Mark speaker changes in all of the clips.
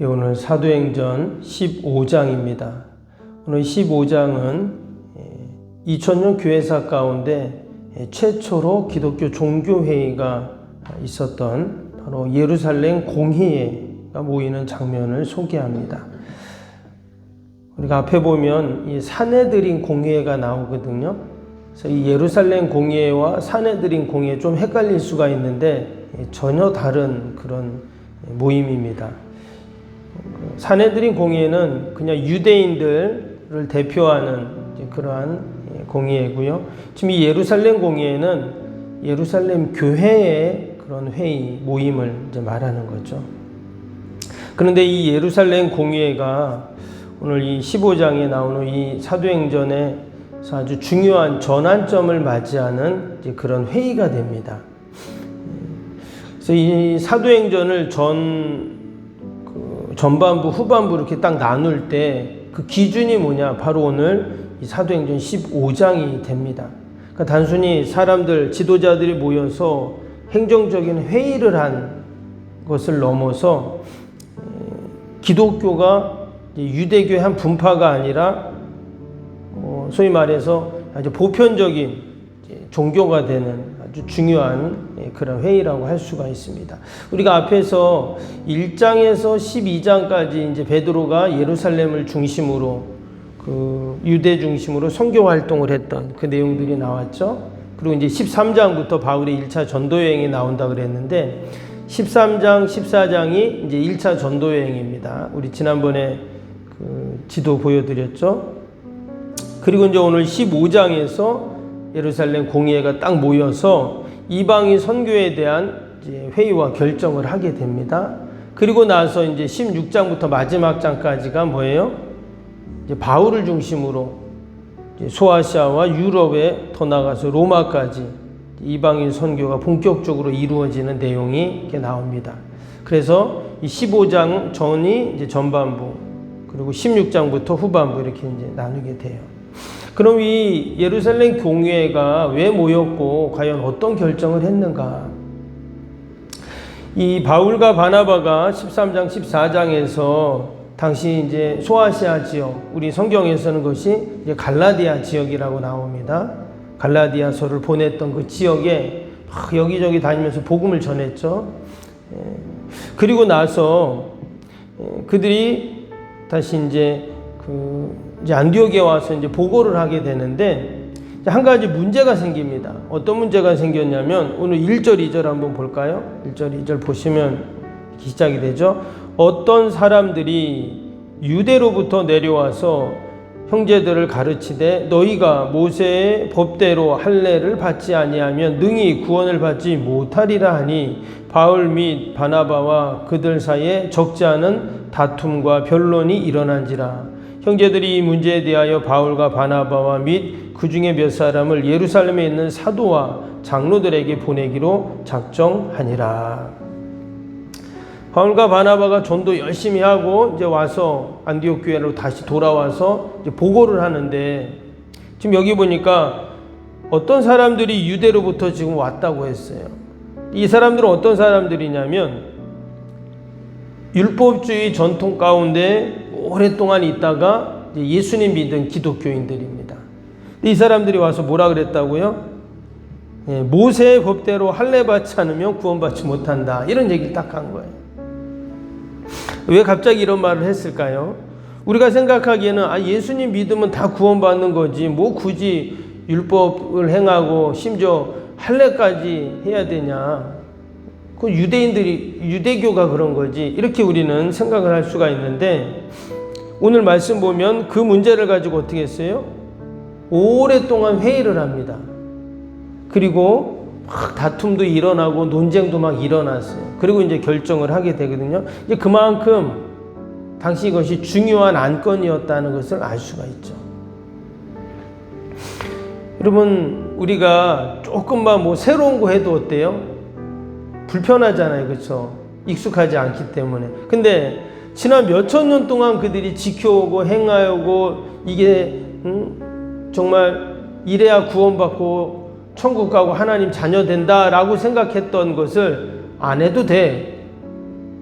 Speaker 1: 오늘 사도행전 15장입니다. 오늘 15장은 2000년 교회사 가운데 최초로 기독교 종교회의가 있었던 바로 예루살렘 공회가 모이는 장면을 소개합니다. 우리가 앞에 보면 이 사내들인 공회가 나오거든요. 그래서 이 예루살렘 공회와 사내들인 공회 좀 헷갈릴 수가 있는데 전혀 다른 그런 모임입니다. 사내들인 공회는 그냥 유대인들을 대표하는 그러한 공회고요. 지금 이 예루살렘 공회는 예루살렘 교회의 그런 회의, 모임을 이제 말하는 거죠. 그런데 이 예루살렘 공회가 오늘 이 15장에 나오는 이 사도행전에서 아주 중요한 전환점을 맞이하는 이제 그런 회의가 됩니다. 그래서 이 사도행전을 전반부, 후반부 이렇게 딱 나눌 때 그 기준이 뭐냐? 바로 오늘 이 사도행전 15장이 됩니다. 그러니까 단순히 사람들, 지도자들이 모여서 행정적인 회의를 한 것을 넘어서 기독교가 유대교의 한 분파가 아니라 소위 말해서 아주 보편적인 종교가 되는 아주 중요한 그런 회의라고 할 수가 있습니다. 우리가 앞에서 1장에서 12장까지 이제 베드로가 예루살렘을 중심으로 그 유대 중심으로 선교 활동을 했던 그 내용들이 나왔죠. 그리고 이제 13장부터 바울의 1차 전도 여행이 나온다 그랬는데 13장, 14장이 이제 1차 전도 여행입니다. 우리 지난번에 그 지도 보여드렸죠. 그리고 이제 오늘 15장에서 예루살렘 공회가 딱 모여서 이방인 선교에 대한 이제 회의와 결정을 하게 됩니다. 그리고 나서 이제 16장부터 마지막 장까지가 뭐예요? 이제 바울을 중심으로 이제 소아시아와 유럽에 더 나가서 로마까지 이방인 선교가 본격적으로 이루어지는 내용이 이렇게 나옵니다. 그래서 이 15장 전이 이제 전반부, 그리고 16장부터 후반부 이렇게 이제 나누게 돼요. 그럼 이 예루살렘 공회가 왜 모였고 과연 어떤 결정을 했는가? 이 바울과 바나바가 13장, 14장에서 당시 이제 소아시아 지역, 우리 성경에서는 것이 이제 갈라디아 지역이라고 나옵니다. 갈라디아서를 보냈던 그 지역에 막 여기저기 다니면서 복음을 전했죠. 그리고 나서 그들이 다시 이제 안디옥에 와서 이제 보고를 하게 되는데 한 가지 문제가 생깁니다. 어떤 문제가 생겼냐면 오늘 1절, 2절 한번 볼까요? 1절, 2절 보시면 시작이 되죠. 어떤 사람들이 유대로부터 내려와서 형제들을 가르치되 너희가 모세의 법대로 할례를 받지 아니하면 능히 구원을 받지 못하리라 하니 바울 및 바나바와 그들 사이에 적지 않은 다툼과 변론이 일어난지라. 형제들이 이 문제에 대하여 바울과 바나바와 및 그 중에 몇 사람을 예루살렘에 있는 사도와 장로들에게 보내기로 작정하니라. 바울과 바나바가 전도 열심히 하고 이제 와서 안디옥 교회로 다시 돌아와서 이제 보고를 하는데 지금 여기 보니까 어떤 사람들이 유대로부터 지금 왔다고 했어요. 이 사람들은 어떤 사람들이냐면 율법주의 전통 가운데 오랫동안 있다가 예수님 믿은 기독교인들입니다. 이 사람들이 와서 뭐라 그랬다고요? 모세의 법대로 할례 받지 않으면 구원받지 못한다. 이런 얘기를 딱 한 거예요. 왜 갑자기 이런 말을 했을까요? 우리가 생각하기에는 예수님 믿으면 다 구원받는 거지 뭐 굳이 율법을 행하고 심지어 할례까지 해야 되냐. 그 유대교가 그런 거지. 이렇게 우리는 생각을 할 수가 있는데 오늘 말씀 보면 그 문제를 가지고 어떻게 했어요? 오랫동안 회의를 합니다. 그리고 막 다툼도 일어나고 논쟁도 막 일어났어요. 그리고 이제 결정을 하게 되거든요. 이제 그만큼 당시 이것이 중요한 안건이었다는 것을 알 수가 있죠. 여러분, 우리가 조금만 뭐 새로운 거 해도 어때요? 불편하잖아요. 그렇죠? 익숙하지 않기 때문에. 근데 지난 몇천 년 동안 그들이 지켜오고 행하고 이게 정말 이래야 구원받고 천국 가고 하나님 자녀 된다라고 생각했던 것을 안 해도 돼.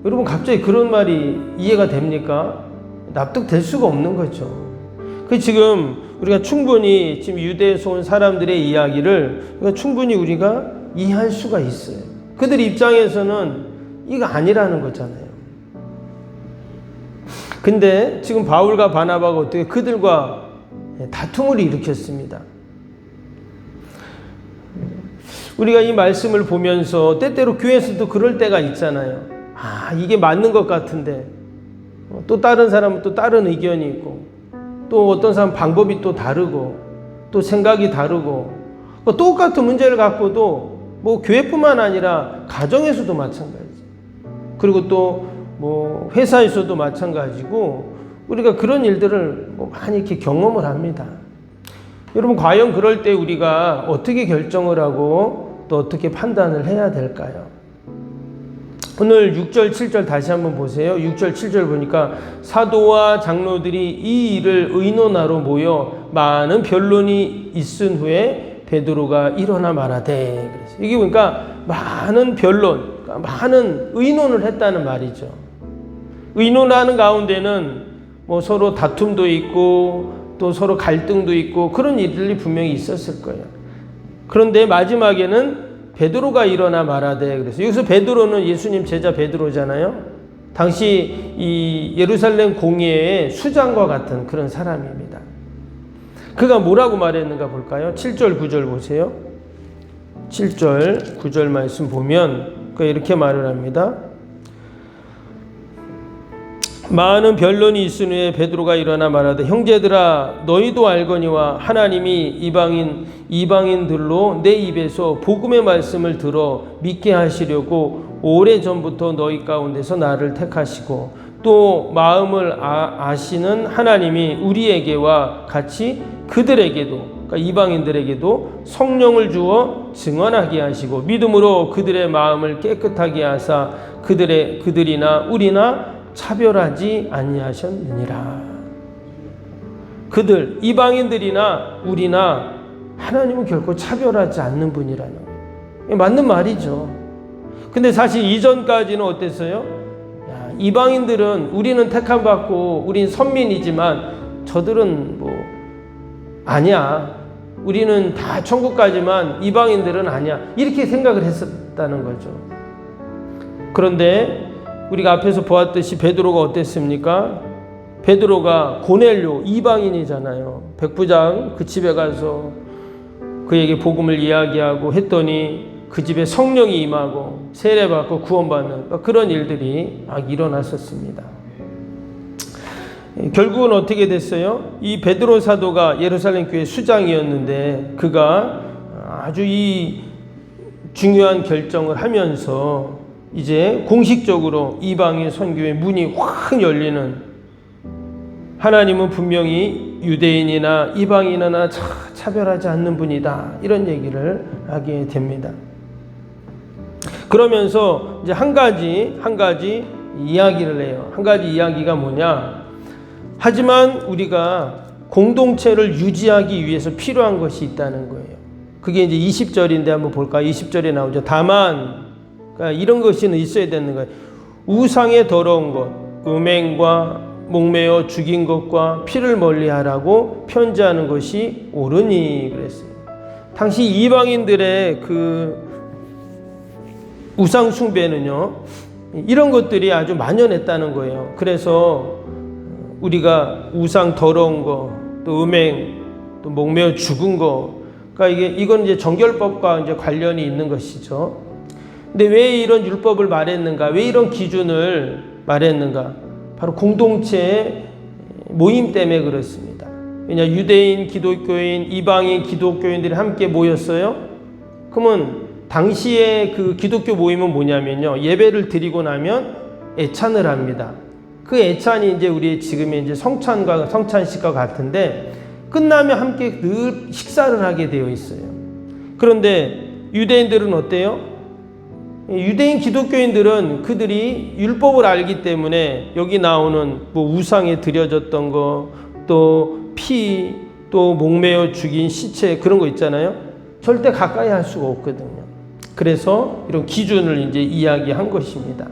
Speaker 1: 여러분 갑자기 그런 말이 이해가 됩니까? 납득될 수가 없는 거죠. 그 지금 우리가 충분히 지금 유대에서 온 사람들의 이야기를 충분히 우리가 이해할 수가 있어요. 그들 입장에서는 이거 아니라는 거잖아요. 근데 지금 바울과 바나바가 어떻게 그들과 다툼을 일으켰습니다. 우리가 이 말씀을 보면서 때때로 교회에서도 그럴 때가 있잖아요. 이게 맞는 것 같은데 또 다른 사람은 또 다른 의견이 있고 또 어떤 사람 방법이 또 다르고 또 생각이 다르고 똑같은 문제를 갖고도 뭐 교회뿐만 아니라 가정에서도 마찬가지, 그리고 또 뭐 회사에서도 마찬가지고 우리가 그런 일들을 많이 이렇게 경험을 합니다. 여러분 과연 그럴 때 우리가 어떻게 결정을 하고 또 어떻게 판단을 해야 될까요? 오늘 6절 7절 다시 한번 보세요. 6절 7절 보니까 사도와 장로들이 이 일을 의논하러 모여 많은 변론이 있은 후에 베드로가 일어나 말하되, 그래서 이게 보니까 많은 변론, 많은 의논을 했다는 말이죠. 의논하는 가운데는 뭐 서로 다툼도 있고 또 서로 갈등도 있고 그런 일들이 분명히 있었을 거예요. 그런데 마지막에는 베드로가 일어나 말하되, 그래서 여기서 베드로는 예수님 제자 베드로잖아요. 당시 이 예루살렘 공회의 수장과 같은 그런 사람입니다. 그가 뭐라고 말했는가 볼까요? 7절 9절 보세요. 7절 9절 말씀 보면 그가 이렇게 말을 합니다. 많은 변론이 있은 후에 베드로가 일어나 말하되, 형제들아 너희도 알거니와 하나님이 이방인들로 내 입에서 복음의 말씀을 들어 믿게 하시려고 오래전부터 너희 가운데서 나를 택하시고 또 마음을 아시는 하나님이 우리에게와 같이 그들에게도, 그러니까 이방인들에게도 성령을 주어 증언하게 하시고 믿음으로 그들의 마음을 깨끗하게 하사 그들이나 우리나 차별하지 아니하셨느니라. 그들 이방인들이나 우리나 하나님은 결코 차별하지 않는 분이라는 거예요. 맞는 말이죠. 근데 사실 이전까지는 어땠어요? 이방인들은 우리는 택함 받고 우린 선민이지만 저들은 뭐 아니야, 우리는 다 천국 가지만 이방인들은 아니야, 이렇게 생각을 했었다는 거죠. 그런데 우리가 앞에서 보았듯이 베드로가 어땠습니까? 베드로가 고넬료 이방인이잖아요. 백부장 그 집에 가서 그에게 복음을 이야기하고 했더니 그 집에 성령이 임하고 세례받고 구원받는 그런 일들이 막 일어났었습니다. 결국은 어떻게 됐어요? 이 베드로 사도가 예루살렘 교회 수장이었는데 그가 아주 이 중요한 결정을 하면서 이제 공식적으로 이방인 선교의 문이 확 열리는, 하나님은 분명히 유대인이나 이방인이나 차별하지 않는 분이다, 이런 얘기를 하게 됩니다. 그러면서 이제 한 가지 이야기를 해요. 한 가지 이야기가 뭐냐? 하지만 우리가 공동체를 유지하기 위해서 필요한 것이 있다는 거예요. 그게 이제 20절인데 한번 볼까요? 20절에 나오죠. 다만, 그러니까 이런 것이 있어야 되는 거예요. 우상의 더러운 것, 음행과 목매어 죽인 것과 피를 멀리하라고 편지하는 것이 옳으니 그랬어요. 당시 이방인들의 그 우상 숭배는요, 이런 것들이 아주 만연했다는 거예요. 그래서 우리가 우상 더러운 거, 또 음행, 또 목매어 죽은 거, 그러니까 이건 이제 정결법과 이제 관련이 있는 것이죠. 근데 왜 이런 율법을 말했는가? 왜 이런 기준을 말했는가? 바로 공동체의 모임 때문에 그렇습니다. 왜냐, 유대인, 기독교인, 이방인, 기독교인들이 함께 모였어요. 그러면 당시에 그 기독교 모임은 뭐냐면요, 예배를 드리고 나면 애찬을 합니다. 그 애찬이 이제 우리 지금의 이제 성찬식과 같은데 끝나면 함께 늘 식사를 하게 되어 있어요. 그런데 유대인들은 어때요? 유대인 기독교인들은 그들이 율법을 알기 때문에 여기 나오는 뭐 우상에 드려졌던 거, 또 피, 또 목매어 죽인 시체, 그런 거 있잖아요. 절대 가까이 할 수가 없거든요. 그래서 이런 기준을 이제 이야기한 것입니다.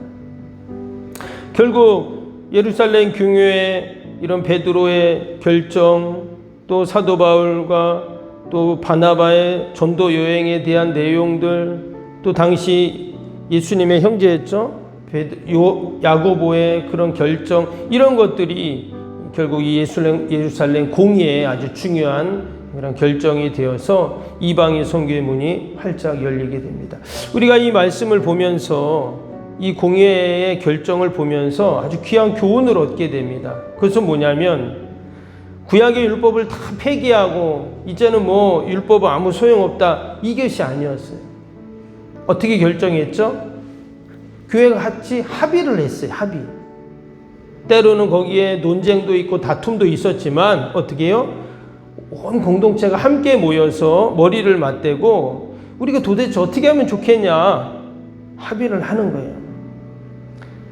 Speaker 1: 결국 예루살렘 교회의 이런 베드로의 결정, 또 사도 바울과 또 바나바의 전도 여행에 대한 내용들, 또 당시 예수님의 형제였죠, 야고보의 그런 결정, 이런 것들이 결국 이 예루살렘 공의에 아주 중요한 그런 결정이 되어서 이방인 선교의 문이 활짝 열리게 됩니다. 우리가 이 말씀을 보면서, 이 공의의 결정을 보면서 아주 귀한 교훈을 얻게 됩니다. 그것은 뭐냐면, 구약의 율법을 다 폐기하고 이제는 뭐 율법은 아무 소용없다, 이것이 아니었어요. 어떻게 결정했죠? 교회가 같이 합의를 했어요. 합의. 때로는 거기에 논쟁도 있고 다툼도 있었지만 어떻게 해요? 온 공동체가 함께 모여서 머리를 맞대고 우리가 도대체 어떻게 하면 좋겠냐 합의를 하는 거예요.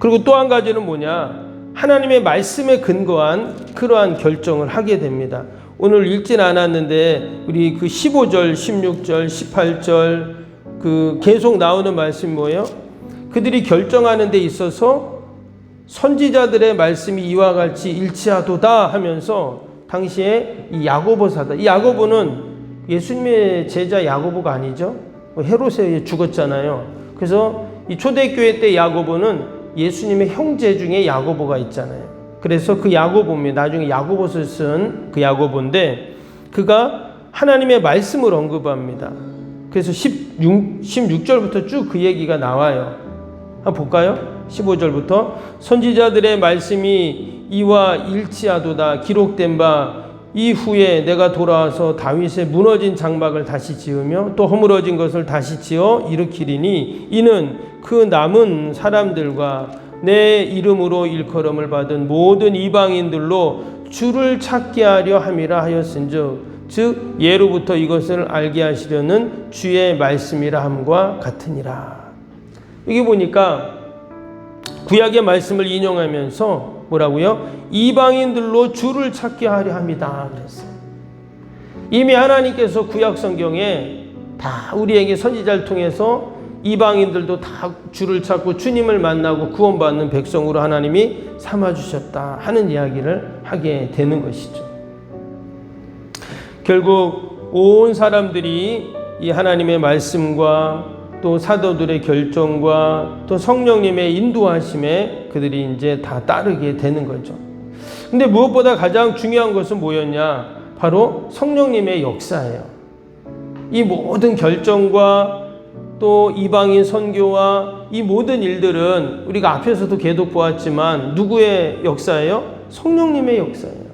Speaker 1: 그리고 또 한 가지는 뭐냐? 하나님의 말씀에 근거한 그러한 결정을 하게 됩니다. 오늘 읽진 않았는데 우리 그 15절, 16절, 18절 그 계속 나오는 말씀이 뭐예요? 그들이 결정하는 데 있어서 선지자들의 말씀이 이와 같이 일치하도다 하면서 당시에 이 야고보 사도, 이 야고보는 예수님의 제자 야고보가 아니죠. 헤롯에 죽었잖아요. 그래서 이 초대교회 때 야고보는 예수님의 형제 중에 야고보가 있잖아요. 그래서 그 야고보입니다. 나중에 야고보서 쓴 그 야고보인데 그가 하나님의 말씀을 언급합니다. 그래서 16절부터 쭉 그 얘기가 나와요. 한번 볼까요? 15절부터 선지자들의 말씀이 이와 일치하도다 기록된 바 이후에 내가 돌아와서 다윗의 무너진 장막을 다시 지으며 또 허물어진 것을 다시 지어 일으키리니 이는 그 남은 사람들과 내 이름으로 일컬음을 받은 모든 이방인들로 주를 찾게 하려 함이라 하였은즉 즉 예로부터 이것을 알게 하시려는 주의 말씀이라 함과 같으니라. 여기 보니까 구약의 말씀을 인용하면서 뭐라고요? 이방인들로 주를 찾게 하려 합니다. 그랬어요. 이미 하나님께서 구약 성경에 다 우리에게 선지자를 통해서 이방인들도 다 주를 찾고 주님을 만나고 구원받는 백성으로 하나님이 삼아주셨다 하는 이야기를 하게 되는 것이죠. 결국 온 사람들이 이 하나님의 말씀과 또 사도들의 결정과 또 성령님의 인도하심에 그들이 이제 다 따르게 되는 거죠. 근데 무엇보다 가장 중요한 것은 뭐였냐? 바로 성령님의 역사예요. 이 모든 결정과 또 이방인 선교와 이 모든 일들은 우리가 앞에서도 계속 보았지만 누구의 역사예요? 성령님의 역사예요.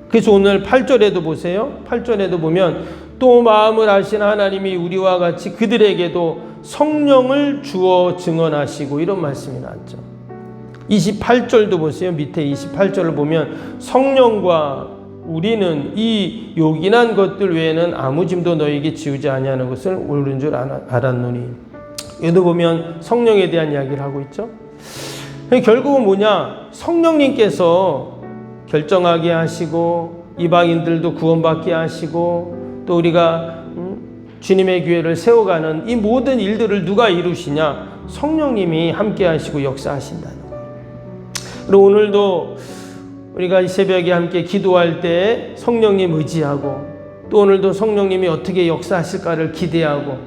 Speaker 1: 그래서 오늘 8절에도 보세요. 8절에도 보면 또 마음을 아신 하나님이 우리와 같이 그들에게도 성령을 주어 증언하시고 이런 말씀이 나왔죠. 28절도 보세요. 밑에 28절을 보면 성령과 우리는 이 요긴한 것들 외에는 아무 짐도 너에게 지우지 아니하는 것을 옳은 줄 알았노니. 여기도 보면 성령에 대한 이야기를 하고 있죠. 결국은 뭐냐? 성령님께서 결정하게 하시고 이방인들도 구원받게 하시고 또 우리가 주님의 교회를 세워가는 이 모든 일들을 누가 이루시냐? 성령님이 함께 하시고 역사하신다는 거예요. 그리고 오늘도 우리가 이 새벽에 함께 기도할 때 성령님 의지하고 또 오늘도 성령님이 어떻게 역사하실까를 기대하고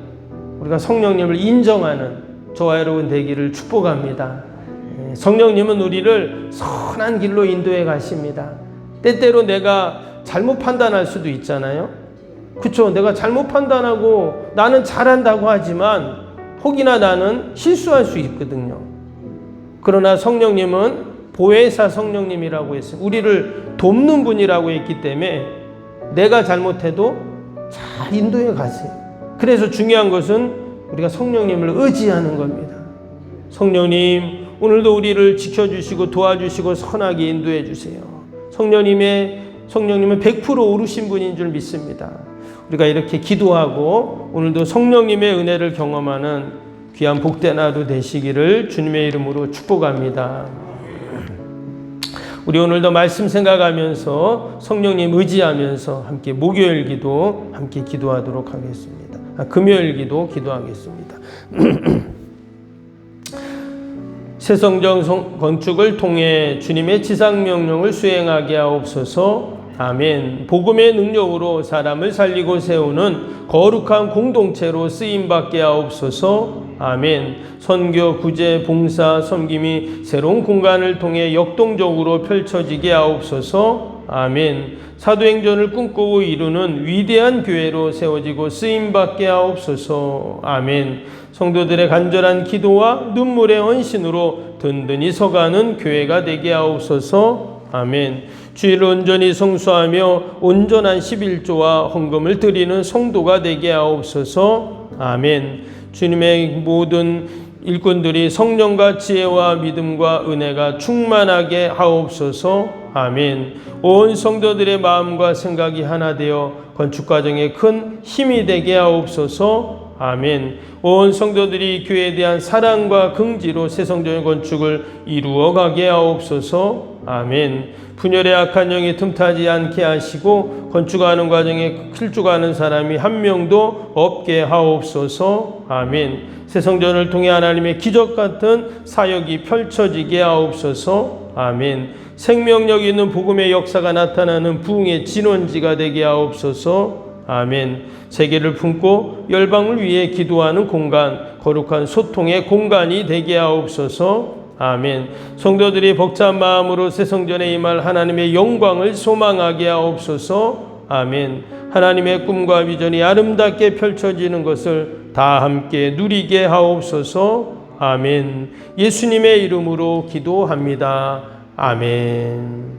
Speaker 1: 우리가 성령님을 인정하는 저와 여러분 되기를 축복합니다. 성령님은 우리를 선한 길로 인도해 가십니다. 때때로 내가 잘못 판단할 수도 있잖아요. 그렇죠. 내가 잘못 판단하고 나는 잘한다고 하지만 혹이나 나는 실수할 수 있거든요. 그러나 성령님은 보혜사 성령님이라고 했어요. 우리를 돕는 분이라고 했기 때문에 내가 잘못해도 잘 인도해 가세요. 그래서 중요한 것은 우리가 성령님을 의지하는 겁니다. 성령님, 오늘도 우리를 지켜주시고 도와주시고 선하게 인도해 주세요. 성령님은 100% 오르신 분인 줄 믿습니다. 우리가 이렇게 기도하고 오늘도 성령님의 은혜를 경험하는 귀한 복된 하루 되시기를 주님의 이름으로 축복합니다. 우리 오늘도 말씀 생각하면서 성령님 의지하면서 함께 목요일 기도 함께 기도하도록 하겠습니다. 금요일 기도 기도하겠습니다. 새 성전 건축을 통해 주님의 지상명령을 수행하게 하옵소서. 아멘. 복음의 능력으로 사람을 살리고 세우는 거룩한 공동체로 쓰임받게 하옵소서. 아멘. 선교, 구제, 봉사, 섬김이 새로운 공간을 통해 역동적으로 펼쳐지게 하옵소서. 아멘. 사도행전을 꿈꾸고 이루는 위대한 교회로 세워지고 쓰임받게 하옵소서. 아멘. 성도들의 간절한 기도와 눈물의 헌신으로 든든히 서가는 교회가 되게 하옵소서. 아멘. 주일을 온전히 성수하며 온전한 11조와 헌금을 드리는 성도가 되게 하옵소서. 아멘. 주님의 모든 일꾼들이 성령과 지혜와 믿음과 은혜가 충만하게 하옵소서. 아멘. 온 성도들의 마음과 생각이 하나 되어 건축 과정에 큰 힘이 되게 하옵소서. 아멘. 온 성도들이 교회에 대한 사랑과 긍지로 새 성전의 건축을 이루어 가게 하옵소서. 아멘. 분열의 악한 영이 틈타지 않게 하시고 건축하는 과정에 실족하는 사람이 한 명도 없게 하옵소서. 아멘. 새 성전을 통해 하나님의 기적 같은 사역이 펼쳐지게 하옵소서. 아멘. 생명력 있는 복음의 역사가 나타나는 부흥의 진원지가 되게 하옵소서. 아멘. 세계를 품고 열방을 위해 기도하는 공간, 거룩한 소통의 공간이 되게 하옵소서. 아멘. 성도들이 벅찬 마음으로 새 성전에 임할 하나님의 영광을 소망하게 하옵소서. 아멘. 하나님의 꿈과 비전이 아름답게 펼쳐지는 것을 다 함께 누리게 하옵소서. 아멘. 예수님의 이름으로 기도합니다. 아멘.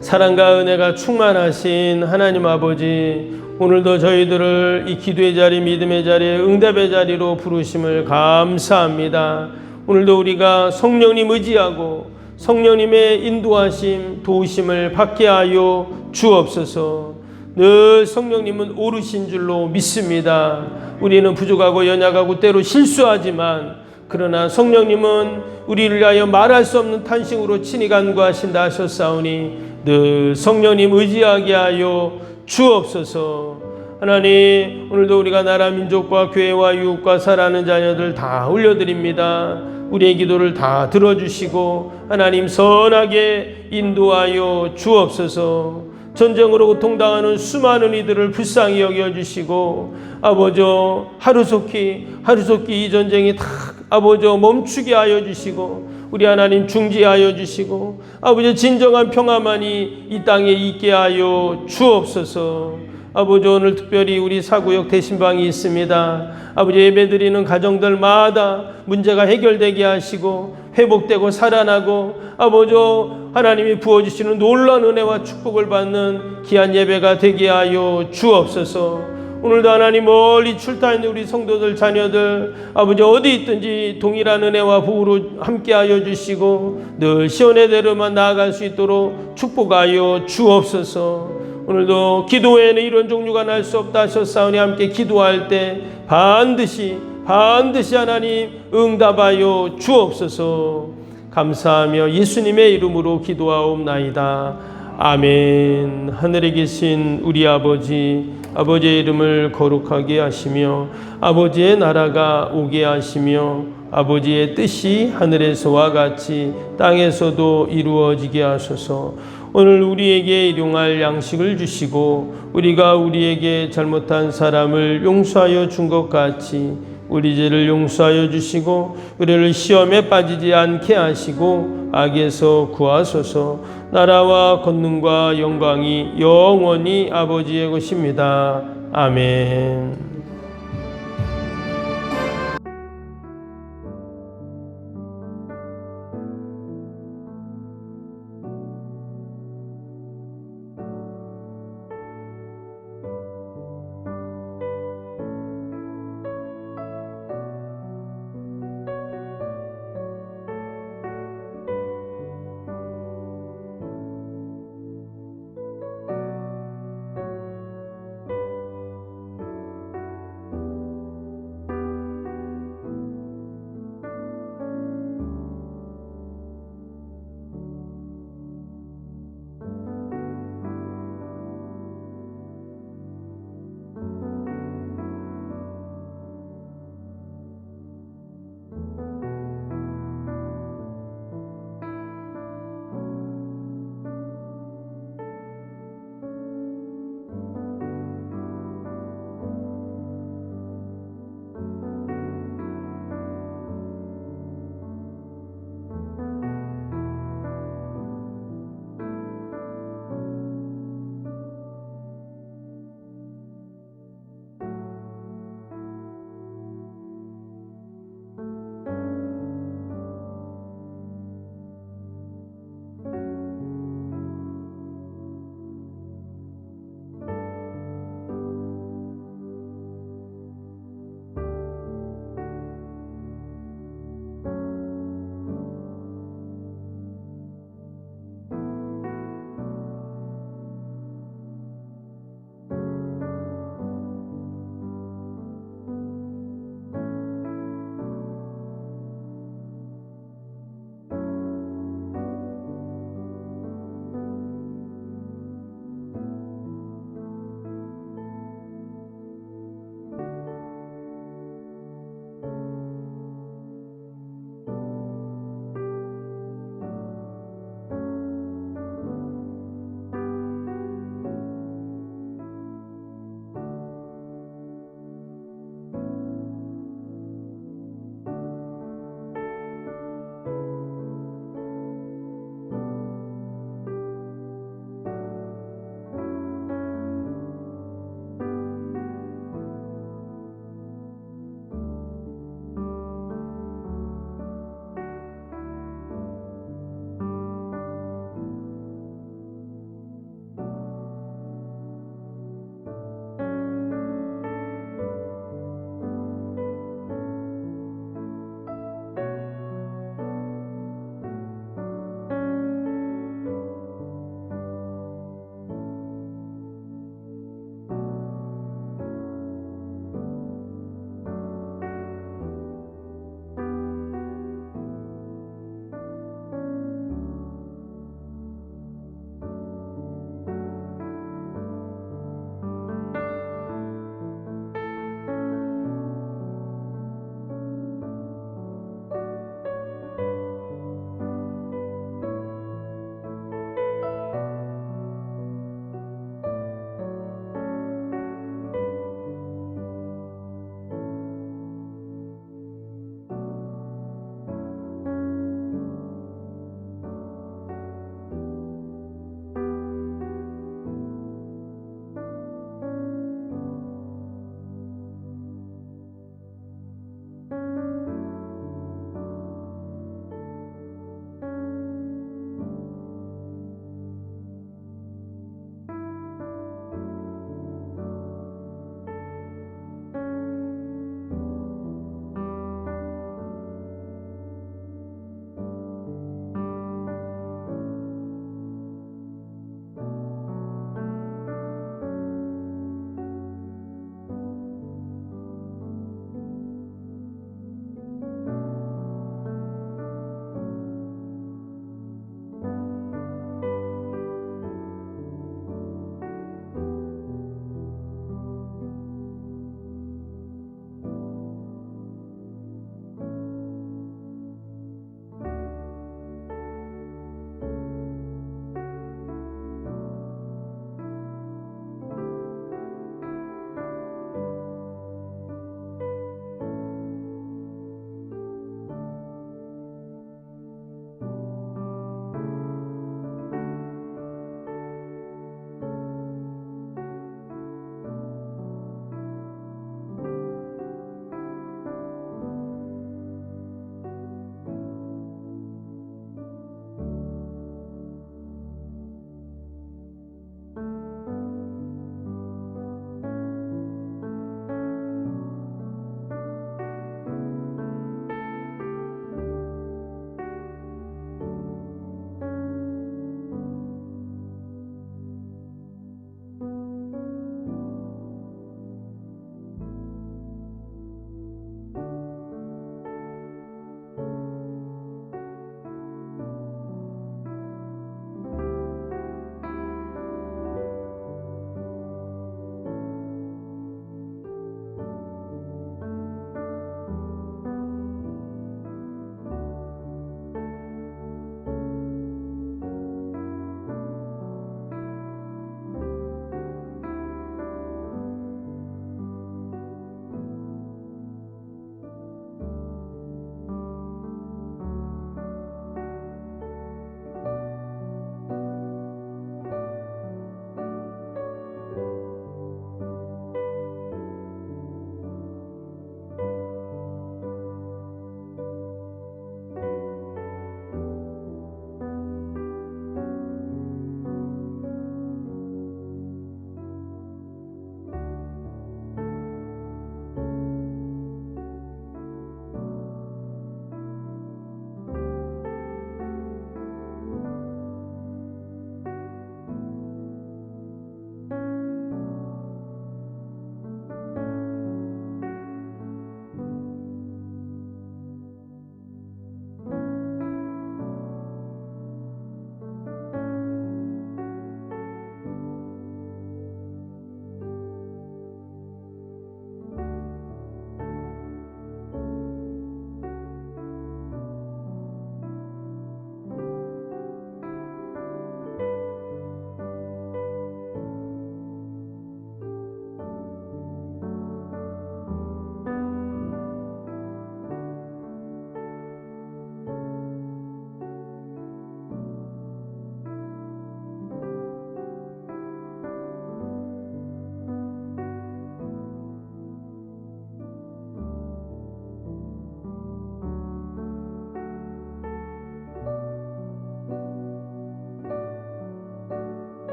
Speaker 1: 사랑과 은혜가 충만하신 하나님 아버지, 오늘도 저희들을 이 기도의 자리, 믿음의 자리에 응답의 자리로 부르심을 감사합니다. 오늘도 우리가 성령님 의지하고 성령님의 인도하심, 도우심을 받게 하여 주옵소서. 늘 성령님은 오르신 줄로 믿습니다. 우리는 부족하고 연약하고 때로 실수하지만 그러나 성령님은 우리를 위하여 말할 수 없는 탄식으로 친히 간구하신다 하셨사오니 늘 성령님 의지하게 하여 주옵소서. 하나님, 오늘도 우리가 나라 민족과 교회와 이웃과 살아가는 자녀들 다 올려드립니다. 우리의 기도를 다 들어주시고 하나님 선하게 인도하여 주옵소서. 전쟁으로 고통당하는 수많은 이들을 불쌍히 여겨주시고 아버지 하루속히 이 전쟁이 다 아버지 멈추게 하여 주시고 우리 하나님 중지하여 주시고 아버지 진정한 평화만이 이 땅에 있게 하여 주옵소서. 아버지 오늘 특별히 우리 사구역 대신방이 있습니다. 아버지 예배드리는 가정들마다 문제가 해결되게 하시고 회복되고 살아나고 아버지 하나님이 부어주시는 놀라운 은혜와 축복을 받는 귀한 예배가 되게 하여 주옵소서. 오늘도 하나님 멀리 출타 있는 우리 성도들 자녀들 아버지 어디 있든지 동일한 은혜와 복으로 함께하여 주시고 늘 시온의 대로만 나아갈 수 있도록 축복하여 주옵소서. 오늘도 기도 외에는 이런 종류가 날 수 없다 하셨사오니 함께 기도할 때 반드시 하나님 응답하여 주옵소서. 감사하며 예수님의 이름으로 기도하옵나이다. 아멘. 하늘에 계신 우리 아버지, 아버지의 이름을 거룩하게 하시며 아버지의 나라가 오게 하시며 아버지의 뜻이 하늘에서와 같이 땅에서도 이루어지게 하소서. 오늘 우리에게 일용할 양식을 주시고 우리가 우리에게 잘못한 사람을 용서하여 준 것 같이 우리 죄를 용서하여 주시고 우리를 시험에 빠지지 않게 하시고 악에서 구하소서. 나라와 권능과 영광이 영원히 아버지의 것입니다. 아멘.